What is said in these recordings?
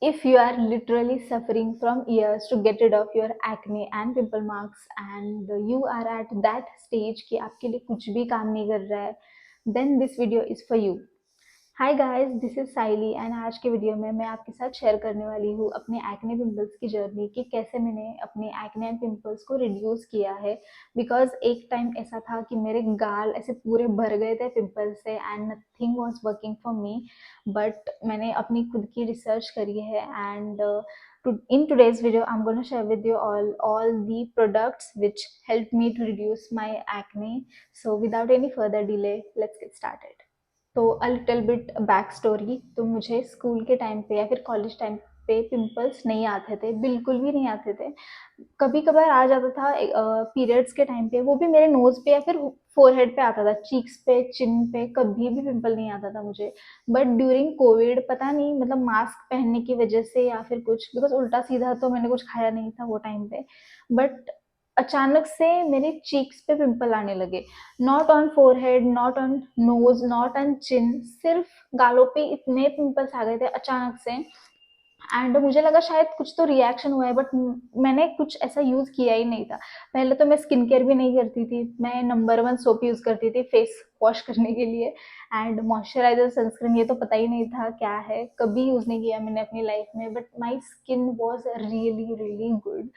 If you are literally suffering from years to get rid of your acne and pimple marks and you are at that stage कि आपके लिए कुछ भी काम नहीं कर रहा है, then this video is for you. Hi guys, this is Saili and आज के वीडियो में मैं आपके साथ शेयर करने वाली हूँ अपने एक्ने पिंपल्स की जर्नी कि कैसे मैंने अपने एक्ने एंड पिंपल्स को रिड्यूस किया है। बिकॉज एक टाइम ऐसा था कि मेरे गाल ऐसे पूरे भर गए थे पिंपल्स से and nothing was working for me. But मैंने अपनी खुद की रिसर्च करी है and in today's video I'm going to share with you all the products which helped me to reduce my acne. So without any further delay, let's get started. तो a little bit back story. तो मुझे school के time पे या फिर college time पे pimples नहीं आते थे, बिल्कुल भी नहीं आते थे। कभी कभार आ जाता था पीरियड्स के टाइम पे, वो भी मेरे नोज पे या फिर फोरहेड पे आता था, चीक्स पे, चिन पे कभी भी पिंपल नहीं आता था मुझे। बट ड्यूरिंग कोविड पता नहीं, मतलब मास्क पहनने की वजह से या फिर कुछ, बिकॉज उल्टा सीधा तो मैंने कुछ खाया नहीं था वो टाइम पे, बट अचानक से मेरे चीक्स पे पिंपल आने लगे। Not on forehead, not on nose, not on chin, सिर्फ गालों पे इतने पिंपल्स आ गए थे अचानक से। एंड मुझे लगा शायद कुछ तो रिएक्शन हुआ है, बट मैंने कुछ ऐसा यूज किया ही नहीं था। पहले तो मैं स्किन केयर भी नहीं करती थी, मैं नंबर 1 सोप यूज करती थी फेस वॉश करने के लिए। एंड मॉइस्चराइजर, सनस्क्रीन, ये तो पता ही नहीं था क्या है, कभी यूज नहीं किया मैंने अपनी लाइफ में। But my skin was really really good.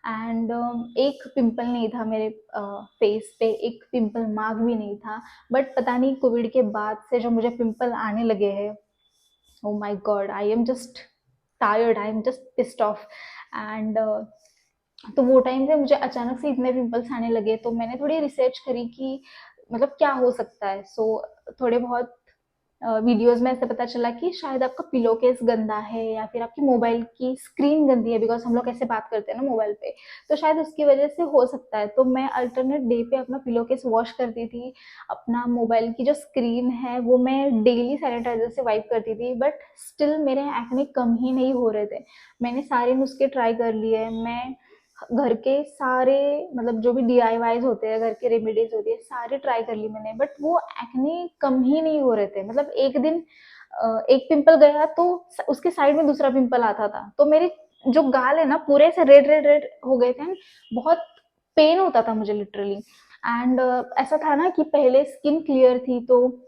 And एक पिंपल नहीं था मेरे फेस पे, एक पिंपल मार्क भी नहीं था। बट पता नहीं कोविड के बाद से जो मुझे पिंपल आने लगे हैं, oh my god, I am just tired, I am just pissed off. And तो वो टाइम पे मुझे अचानक से इतने पिंपल्स आने लगे, तो मैंने थोड़ी रिसर्च करी कि मतलब क्या हो सकता है। सो थोड़े बहुत वीडियोस में ऐसे पता चला कि शायद आपका पिलो केस गंदा है या फिर आपकी मोबाइल की स्क्रीन गंदी है, बिकॉज हम लोग ऐसे बात करते हैं ना मोबाइल पे, तो शायद उसकी वजह से हो सकता है। तो मैं अल्टरनेट डे पे अपना पिलो केस वॉश करती थी, अपना मोबाइल की जो स्क्रीन है वो मैं डेली सैनिटाइजर से वाइप करती थी, बट स्टिल मेरे एक्ने कम ही नहीं हो रहे थे। मैंने सारे नुस्खे ट्राई कर लिए, मैं घर के सारे, मतलब जो भी डीआईवाईज होते हैं, घर के रेमेडीज होती है, सारे ट्राई कर ली मैंने, बट वो एक्ने कम ही नहीं हो रहे थे। मतलब एक दिन एक पिंपल गया तो उसके साइड में दूसरा पिंपल आता था, तो मेरे जो गाल है ना पूरे से रेड रेड रेड हो गए थे। बहुत पेन होता था मुझे लिटरली। एंड ऐसा था ना कि पहले स्किन क्लियर थी, तो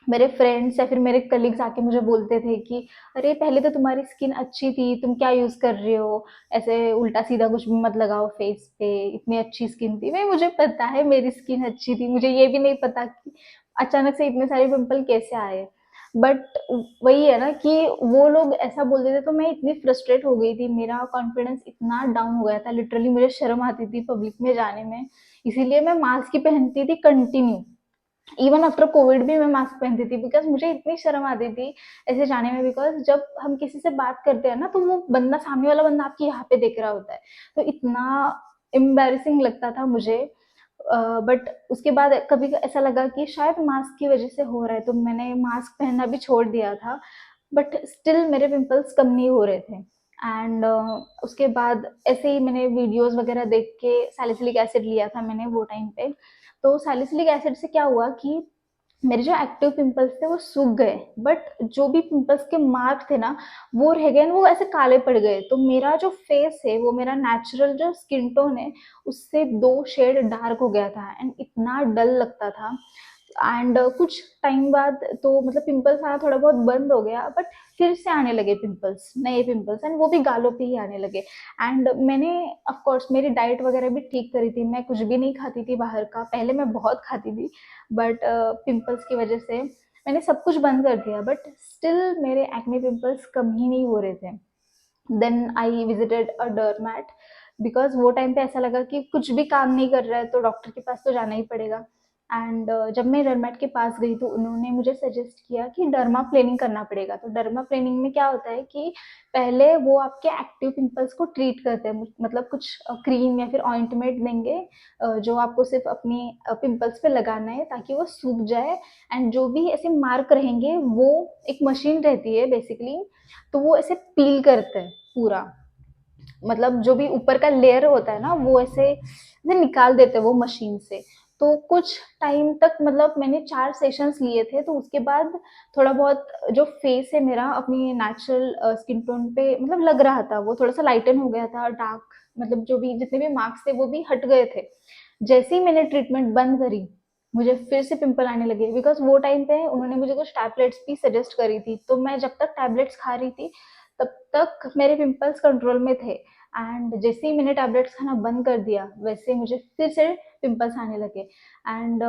मेरे फ्रेंड्स या फिर मेरे कलीग्स आके मुझे बोलते थे कि अरे पहले तो तुम्हारी स्किन अच्छी थी, तुम क्या यूज कर रहे हो, ऐसे उल्टा सीधा कुछ भी मत लगाओ फेस पे, इतनी अच्छी स्किन थी। भाई मुझे पता है मेरी स्किन अच्छी थी, मुझे ये भी नहीं पता कि अचानक से इतने सारे पिंपल कैसे आए। बट वही है ना कि वो लोग ऐसा बोलते थे, तो मैं इतनी फ्रस्ट्रेट हो गई थी, मेरा कॉन्फिडेंस इतना डाउन हो गया था, लिटरली मुझे शर्म आती थी पब्लिक में जाने में। इसीलिए मैं मास्क ही पहनती थी कंटिन्यू। इवन आफ्टर कोविड भी मैं मास्क पहनती थी, बिकॉज मुझे इतनी शर्म आती थी ऐसे जाने में। बिकॉज जब हम किसी से बात करते हैं ना, तो वो बंदा, सामने वाला बंदा आपके यहाँ पे देख रहा होता है, तो इतना एम्बैरेसिंग लगता था मुझे। बट उसके बाद कभी ऐसा लगा कि शायद मास्क की वजह से हो रहा है, तो मैंने मास्क पहनना भी छोड़ दिया था। बट स्टिल मेरे पिंपल्स कम नहीं हो रहे थे। एंड उसके बाद ऐसे ही मैंने वीडियोस वगैरह देख के सैलिसिलिक एसिड लिया था मैंने वो टाइम पे। तो सैलिसिलिक एसिड से क्या हुआ कि मेरे जो एक्टिव पिंपल्स थे वो सूख गए, बट जो भी पिंपल्स के मार्क थे ना वो रह गए, वो ऐसे काले पड़ गए। तो मेरा जो फेस है, वो मेरा नेचुरल जो स्किन टोन है, उससे 2 शेड डार्क हो गया था एंड इतना डल लगता था। एंड कुछ टाइम बाद तो मतलब पिंपल्स आना थोड़ा बहुत बंद हो गया, बट फिर से आने लगे पिंपल्स, नए पिंपल्स, एंड वो भी गालों पे ही आने लगे। एंड मैंने ऑफ कोर्स मेरी डाइट वगैरह भी ठीक करी थी, मैं कुछ भी नहीं खाती थी बाहर का, पहले मैं बहुत खाती थी। बट पिंपल्स की वजह से मैंने सब कुछ बंद कर दिया, बट स्टिल मेरे एक्ने पिंपल्स कम ही नहीं हो रहे थे। Then I visited a dermat, because वो टाइम पे ऐसा लगा कि कुछ भी काम नहीं कर रहा है तो डॉक्टर के पास तो जाना ही पड़ेगा। एंड जब मैं डर्मैट के पास गई तो उन्होंने मुझे सजेस्ट किया कि डर्मा प्लेनिंग करना पड़ेगा। तो डर्मा प्लेनिंग में क्या होता है कि पहले वो आपके एक्टिव पिंपल्स को ट्रीट करते हैं, मतलब कुछ क्रीम या फिर ऑइंटमेंट देंगे, जो आपको सिर्फ अपनी पिंपल्स पे लगाना है ताकि वो सूख जाए। एंड जो भी ऐसे मार्क रहेंगे, वो एक मशीन रहती है बेसिकली, तो वो ऐसे पील करते हैं पूरा, मतलब जो भी ऊपर का लेयर होता है ना वो ऐसे ऐसे निकाल देते हैं वो मशीन से। तो कुछ टाइम तक मतलब मैंने 4 सेशंस लिए थे, तो उसके बाद थोड़ा बहुत जो फेस है मेरा अपनी नेचुरल स्किन टोन पे मतलब लग रहा था, वो थोड़ा-सा लाइटन हो गया था, डार्क मतलब जो भी जितने भी मार्क्स थे वो भी हट गए थे। जैसे ही मैंने ट्रीटमेंट बंद करी, मुझे फिर से पिंपल आने लगे, बिकॉज़ वो टाइम पे उन्होंने मुझे कुछ टैबलेट्स भी सजेस्ट करी थी, तो मैं जब तक टैबलेट्स खा रही थी, तब तक मेरे पिंपल्स कंट्रोल में थे। एंड जैसे ही मैंने टैबलेट्स खाना बंद कर दिया, वैसे मुझे फिर से पिंपल्स आने लगे। एंड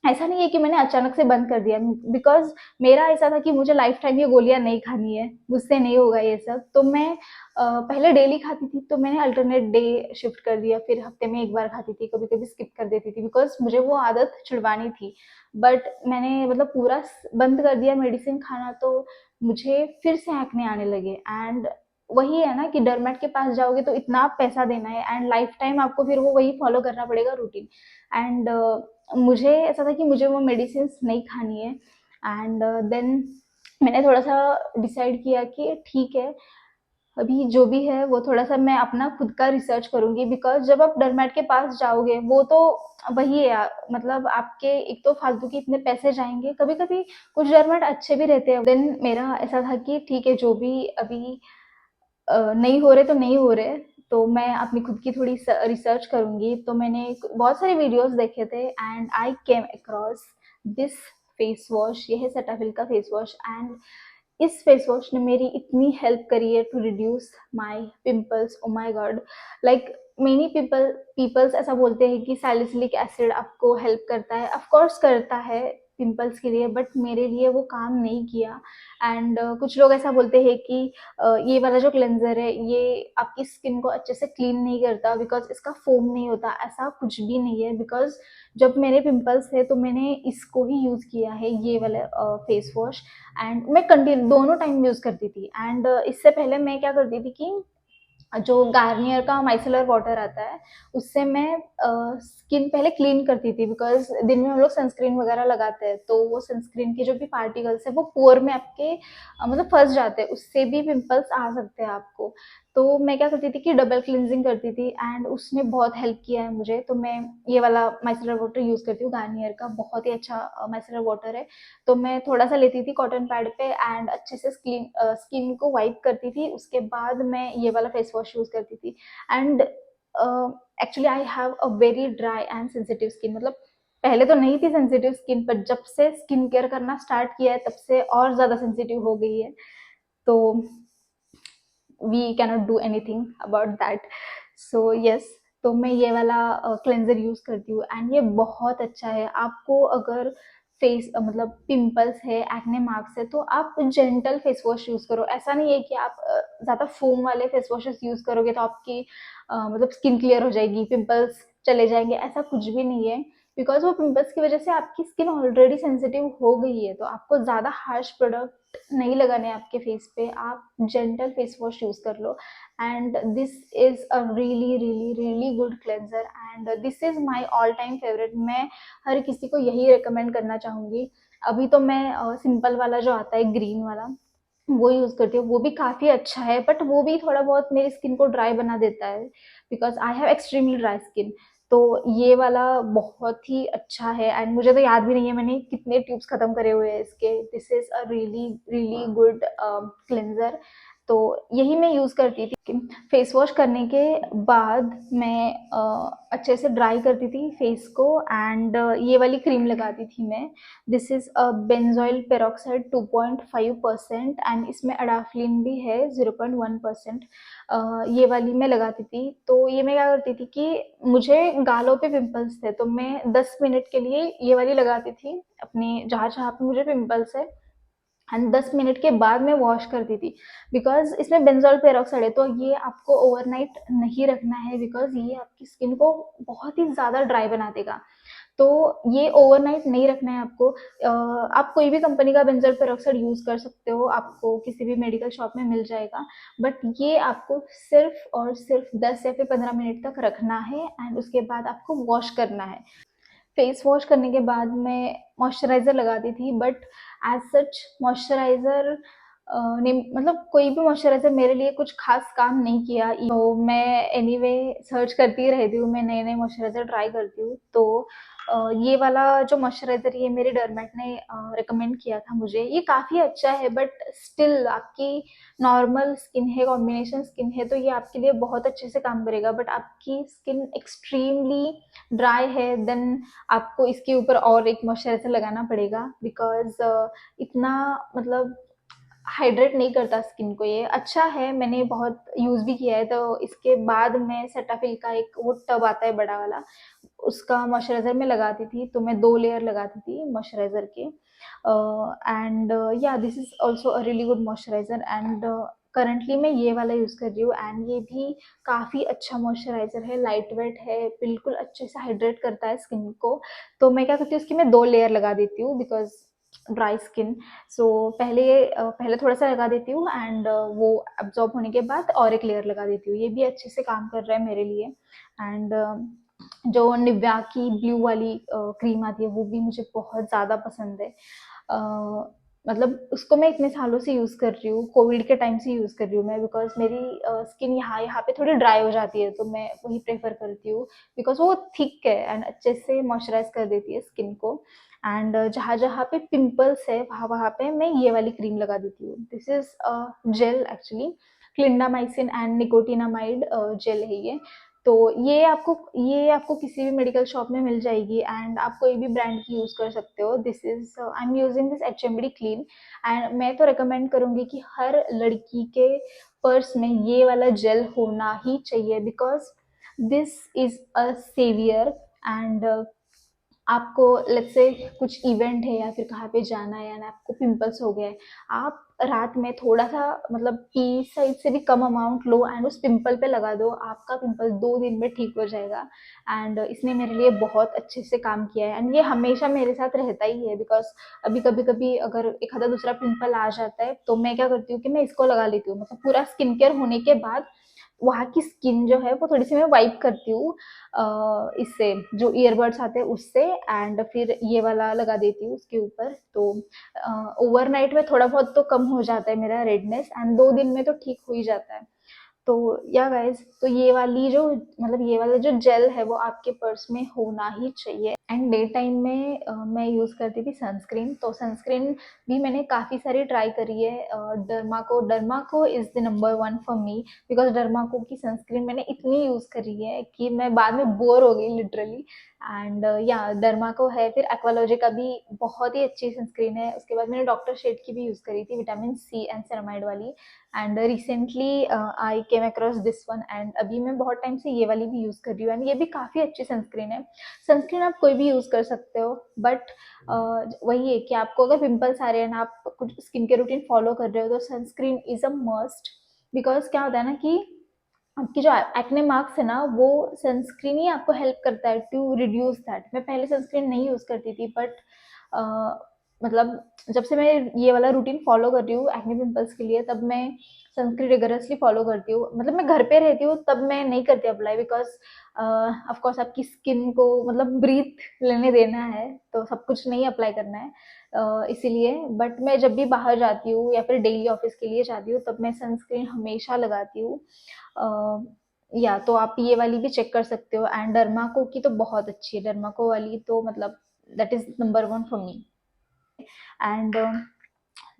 ऐसा नहीं है कि मैंने अचानक से बंद कर दिया, बिकॉज़ मेरा ऐसा था कि मुझे लाइफ टाइम ये गोलियाँ नहीं खानी है, मुझसे नहीं होगा ये सब। तो मैं पहले डेली खाती थी, तो मैंने अल्टरनेट डे शिफ्ट कर दिया, फिर हफ्ते में 1 बार खाती थी, कभी-कभी स्किप कर देती थी, बिकॉज़ मुझे वो आदत छुड़वानी थी। बट मैंने मतलब पूरा बंद कर दिया मेडिसिन खाना, तो मुझे फिर से एक्ने आने लगे। एंड वही है ना कि डर्मेट के पास जाओगे तो इतना पैसा देना है, एंड लाइफ टाइम आपको फिर वो वही फॉलो करना पड़ेगा रूटीन। एंड मुझे ऐसा था कि मुझे वो मेडिसिन नहीं खानी है। एंड देन मैंने थोड़ा सा डिसाइड किया कि ठीक है, अभी जो भी है वो थोड़ा सा मैं अपना खुद का रिसर्च करूंगी, बिकॉज जब आप डरमेट के पास जाओगे वो तो वही है मतलब आपके एक तो फालतू के इतने पैसे जाएंगे, कभी कभी कुछ डरमेट अच्छे भी रहते हैं। देन मेरा ऐसा था कि ठीक है, जो भी अभी नहीं हो रहे तो नहीं हो रहे, तो मैं अपनी खुद की थोड़ी रिसर्च करूंगी। तो मैंने बहुत सारे वीडियोस देखे थे, and I came across this face wash. ये है सेटाफिल का फेस वॉश, एंड इस फेस वॉश ने मेरी इतनी हेल्प करी है to reduce my pimples. Oh my god, like many peoples ऐसा बोलते हैं कि सैलिसिलिक एसिड आपको हेल्प करता है, ऑफ कोर्स करता है पिंपल्स के लिए, बट मेरे लिए वो काम नहीं किया। एंड कुछ लोग ऐसा बोलते हैं कि ये वाला जो क्लेंजर है ये आपकी स्किन को अच्छे से क्लीन नहीं करता, बिकॉज इसका फोम नहीं होता। ऐसा कुछ भी नहीं है, बिकॉज जब मेरे पिंपल्स थे तो मैंने इसको ही यूज़ किया है, ये वाला फेस वॉश। एंड मैं कंटिन्यू दोनों टाइम यूज़ करती थी। एंड इससे पहले मैं क्या करती थी कि जो गार्नियर का माइसेलर वाटर आता है, उससे मैं स्किन पहले क्लीन करती थी, बिकॉज दिन में हम लोग सनस्क्रीन वगैरह लगाते हैं, तो वो सनस्क्रीन के जो भी पार्टिकल्स है वो पोर में आपके मतलब फंस जाते हैं, उससे भी पिंपल्स आ सकते हैं आपको। तो मैं क्या करती थी कि डबल क्लिनजिंग करती थी, एंड उसने बहुत हेल्प किया है मुझे। तो मैं ये वाला माइसेलर वाटर यूज़ करती हूँ, गार्नियर का बहुत ही अच्छा माइसेलर वाटर है। तो मैं थोड़ा सा लेती थी कॉटन पैड पे, एंड अच्छे से स्किन को वाइप करती थी, उसके बाद मैं ये वाला फेस वॉश यूज़ करती थी। And actually I have a very dry and sensitive skin, मतलब पहले तो नहीं थी सेंसिटिव स्किन, पर जब से स्किन केयर करना स्टार्ट किया है तब से और ज़्यादा सेंसिटिव हो गई है। तो we cannot do anything about that. So yes, तो मैं ये वाला क्लेंजर यूज़ करती हूँ, एंड ये बहुत अच्छा है। आपको अगर फेस मतलब पिंपल्स है, एक्ने मार्क्स है, तो आप जेंटल फेस वॉश यूज़ करो। ऐसा नहीं है कि आप ज़्यादा फोम वाले फेस वॉशेस यूज़ करोगे तो आपकी मतलब स्किन क्लियर हो जाएगी, पिंपल्स चले जाएंगे, ऐसा कुछ भी नहीं है। बिकॉज वो पिंपल्स की वजह से आपकी स्किन ऑलरेडी सेंसिटिव हो गई है, तो आपको ज़्यादा हार्श प्रोडक्ट नहीं लगाने आपके फेस पे, आप जेंटल फेस वॉश यूज़ कर लो। And this is a really really really good cleanser, and this is my all time favourite. मैं हर किसी को यही रिकमेंड करना चाहूँगी। अभी तो मैं सिंपल वाला जो आता है ग्रीन वाला, वो यूज़ करती हूँ, वो भी काफ़ी अच्छा है, बट वो भी थोड़ा बहुत मेरी स्किन को ड्राई बना देता है, because I have extremely dry skin. तो ये वाला बहुत ही अच्छा है, एंड मुझे तो याद भी नहीं है मैंने कितने ट्यूब्स खत्म करे हुए हैं इसके। This is a really really good cleanser. तो यही मैं यूज़ करती थी। फेस वॉश करने के बाद मैं अच्छे से ड्राई करती थी फेस को, एंड ये वाली क्रीम लगाती थी मैं। This is a benzoyl peroxide 2.5%, and इसमें अडाफ्लिन भी है 0.1%। ये वाली मैं लगाती थी। तो ये मैं क्या करती थी कि मुझे गालों पे पिंपल्स थे, तो मैं 10 मिनट के लिए ये वाली लगाती थी अपने जहाँ जहाँ पे मुझे पिंपल्स है, एंड 10 मिनट के बाद मैं वॉश करती थी। बिकॉज इसमें बेंजोल पेरोक्साइड है, तो ये आपको ओवरनाइट नहीं रखना है, बिकॉज ये आपकी स्किन को बहुत ही ज़्यादा ड्राई बना देगा। तो ये ओवरनाइट नहीं रखना है आपको। आप कोई भी कंपनी का बेंजोल पेरोक्साइड यूज़ कर सकते हो, आपको किसी भी मेडिकल शॉप में मिल जाएगा। बट ये आपको सिर्फ और सिर्फ 10 या फिर 15 मिनट तक रखना है, एंड उसके बाद आपको वॉश करना है। फेस वॉश करने के बाद मैं मॉइस्चराइज़र लगाती थी, बट एज सच मॉइस्चराइज़र नहीं, मतलब कोई भी मॉइस्चराइज़र मेरे लिए कुछ ख़ास काम नहीं किया। तो मैं एनीवे सर्च करती रहती हूँ, मैं नए-नए मॉइस्चराइज़र ट्राई करती हूँ। तो ये वाला जो मॉइस्चराइज़र ये मेरे डर्मेट ने रिकमेंड किया था मुझे। ये काफ़ी अच्छा है, बट स्टिल आपकी नॉर्मल स्किन है, कॉम्बिनेशन स्किन है, तो ये आपके लिए बहुत अच्छे से काम करेगा। बट आपकी स्किन एक्सट्रीमली ड्राई है, देन आपको इसके ऊपर और एक मॉइस्चराइज़र लगाना पड़ेगा, बिकॉज़ इतना मतलब हाइड्रेट नहीं करता स्किन को। ये अच्छा है, मैंने बहुत यूज़ भी किया है। तो इसके बाद मैं सेटाफिल का एक वो टब आता है बड़ा वाला, उसका मॉइस्चराइज़र मैं लगाती थी। तो मैं 2 लेयर लगाती थी मॉइस्चराइज़र के। एंड या this is also a really good moisturiser. And currently मैं ये वाला यूज़ कर रही हूँ, एंड ये भी काफ़ी अच्छा मॉइस्चराइज़र है, लाइट वेट है, बिल्कुल अच्छे से हाइड्रेट करता है स्किन को। तो मैं क्या करती हूँ, उसकी मैं 2 लेयर लगा देती हूँ, बिकॉज़ ड्राई स्किन। सो पहले थोड़ा-सा लगा देती हूँ, एंड वो एब्ज़ॉर्ब होने के बाद और एक लेयर लगा देती हूँ। ये भी अच्छे से काम कर रहा है मेरे लिए। एंड जो निविया की ब्लू वाली क्रीम आती है, वो भी मुझे बहुत ज़्यादा पसंद है। मतलब उसको मैं इतने सालों से यूज़ कर रही हूँ, कोविड के टाइम से यूज़ कर रही हूँ मैं, बिकॉज़ मेरी स्किन यहाँ यहाँ पे थोड़ी ड्राई हो जाती है, तो मैं वही प्रेफ़र करती हूँ, बिकॉज़ वो थिक है एंड अच्छे से मॉइस्चराइज़ कर देती है स्किन को। एंड जहाँ-जहाँ पे पिंपल्स है, वहाँ-वहाँ पे मैं ये वाली क्रीम लगा देती हूँ। This is a gel actually, clindamycin and nicotinamide gel है ये। तो ये आपको किसी भी मेडिकल शॉप में मिल जाएगी, एंड आप कोई भी ब्रांड की यूज़ कर सकते हो। This is I am using this HMD clean, and मैं तो रिकमेंड करूँगी कि हर लड़की के पर्स में ये वाला जेल होना ही चाहिए, because this is a saviour. And आपको लेट्स से कुछ इवेंट है या फिर कहाँ पे जाना है, एंड आपको पिंपल्स हो गए, आप रात में थोड़ा-सा मतलब की साइड से भी कम अमाउंट लो एंड उस पिंपल पे लगा दो, आपका पिंपल 2 दिन में ठीक हो जाएगा। एंड इसने मेरे लिए बहुत अच्छे से काम किया है, एंड ये हमेशा मेरे साथ रहता ही है, बिकॉज़ अभी कभी-कभी अगर एक आधा दूसरा पिंपल आ जाता है, तो मैं क्या करती हूँ कि मैं इसको लगा लेती हूँ। मतलब पूरा स्किन केयर होने के बाद वहाँ की स्किन जो है वो थोड़ी-सी मैं वाइप करती हूँ इससे, जो ईयरबड्स आते हैं उससे, एंड फिर ये वाला लगा देती हूँ उसके ऊपर। तो ओवरनाइट में थोड़ा बहुत तो कम हो जाता है मेरा रेडनेस, एंड 2 दिन में तो ठीक हो ही जाता है। तो या गाइस, तो ये वाला जो जेल है वो आपके पर्स में होना ही चाहिए। एंड डे टाइम में मैं यूज़ करती थी सनस्क्रीन। तो सनस्क्रीन भी मैंने काफ़ी सारी ट्राई करी है। Derma Co is the number one for me, because Derma Co की सनस्क्रीन मैंने इतनी यूज़ करी है कि मैं बाद में बोर हो गई लिटरली। एंड या डर्माको है, फिर एक्वालॉजी का भी बहुत ही अच्छी सनस्क्रीन है। उसके बाद मैंने डॉक्टर शेड की भी यूज़ करी थी, विटामिन सी एंड सेरामाइड वाली। And recently I came across this one, and अभी मैं बहुत टाइम से ये वाली भी यूज़ कर रही हूँ, एंड ये भी काफ़ी अच्छी सनस्क्रीन है। सनस्क्रीन आप कोई भी यूज़ कर सकते हो, बट वही है कि आपको अगर पिंपल्स आ रहे हैं ना, आप कुछ स्किन केयर रूटीन फॉलो कर रहे हो, तो sunscreen is a must. Because क्या होता है ना कि आपकी जो एक्ने मार्क्स है ना, वो सनस्क्रीन ही आपको हेल्प करता है टू रिड्यूस दैट। मैं पहले सनस्क्रीन नहीं यूज़ करती थी, बट मतलब जब से मैं ये वाला रूटीन फॉलो कर रही हूँ एक्ने पिंपल्स के लिए, तब मैं सनस्क्रीन रिगरसली फॉलो करती हूँ। मतलब मैं घर पे रहती हूँ तब मैं नहीं करती अप्लाई, बिकॉज़ ऑफ कोर्स आपकी स्किन को मतलब ब्रीथ लेने देना है, तो सब कुछ नहीं अप्लाई करना है इसीलिए। बट मैं जब भी बाहर जाती हूँ या फिर डेली ऑफिस के लिए जाती हूँ, तब मैं सनस्क्रीन हमेशा लगाती हूँ। या तो आप ये वाली भी चेक कर सकते हो, एंड डर्माको की तो बहुत अच्छी है। डर्माको वाली तो मतलब that is number one for me. And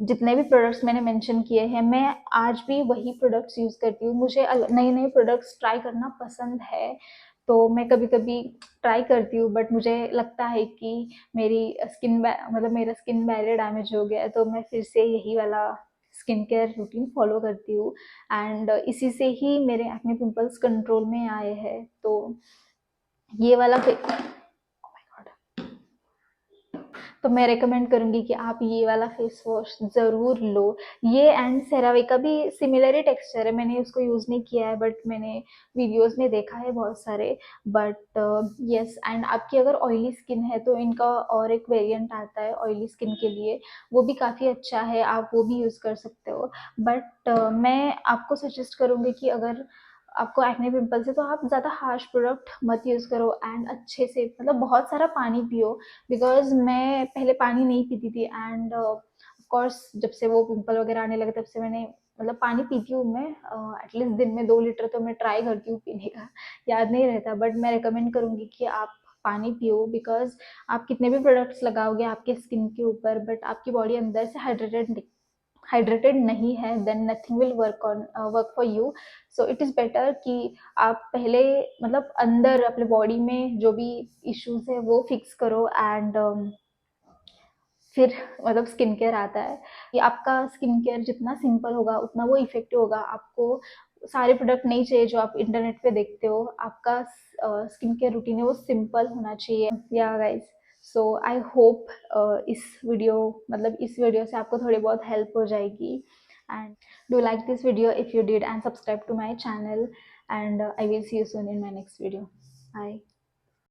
जितने भी प्रोडक्ट्स मैंने मेंशन किए हैं, मैं आज भी वही प्रोडक्ट्स यूज़ करती हूँ। मुझे नए-नए प्रोडक्ट्स ट्राई करना पसंद है, तो मैं कभी-कभी ट्राई करती हूँ, बट मुझे लगता है कि मेरा स्किन बैरियर डैमेज हो गया है, तो मैं फिर से यही वाला स्किन केयर रूटीन फॉलो करती हूँ, एंड इसी से ही मेरे एक्ने पिंपल्स कंट्रोल में आए हैं। तो ये वाला तो मैं रिकमेंड करूँगी कि आप ये वाला फेस वॉश ज़रूर लो। ये एंड सेरावे का भी सिमिलर ही टेक्सचर है, मैंने उसको यूज़ नहीं किया है, बट मैंने वीडियोज़ में देखा है बहुत सारे। बट येस, एंड आपकी अगर ऑयली स्किन है तो इनका और एक वेरिएंट आता है ऑयली स्किन के लिए, वो भी काफ़ी अच्छा है, आप वो भी यूज़ कर सकते हो। बट मैं आपको सजेस्ट करूँगी कि अगर आपको एक्ने पिंपल्स है तो आप ज़्यादा हार्श प्रोडक्ट मत यूज़ करो, एंड अच्छे से मतलब बहुत सारा पानी पियो, बिकॉज़ मैं पहले पानी नहीं पीती थी, एंड कोर्स जब से वो पिंपल वगैरह आने लगे तब से मैंने मतलब पानी पीती हूँ मैं, एटलीस्ट दिन में 2 लीटर तो मैं ट्राई करती हूँ पीने का। याद नहीं रहता, बट मैं रिकमेंड करूँगी कि आप पानी पियो, बिकॉज आप कितने भी प्रोडक्ट्स लगाओगे आपके स्किन के ऊपर, बट आपकी बॉडी अंदर से हाइड्रेटेड नहीं है, then nothing will work for you. So it is better कि आप पहले मतलब अंदर अपने बॉडी में जो भी इश्यूज है वो फिक्स करो, एंड फिर मतलब स्किन केयर आता है कि आपका स्किन केयर जितना सिंपल होगा उतना वो इफेक्टिव होगा। आपको सारे प्रोडक्ट नहीं चाहिए जो आप इंटरनेट पे देखते हो, आपका स्किन केयर रूटीन है वो सिंपल होना चाहिए। या गाइस, सो आई होप इस वीडियो से आपको थोड़ी बहुत हेल्प हो जाएगी, and do like this video if you did, and subscribe to my channel, and I will see you soon in my next video. Bye.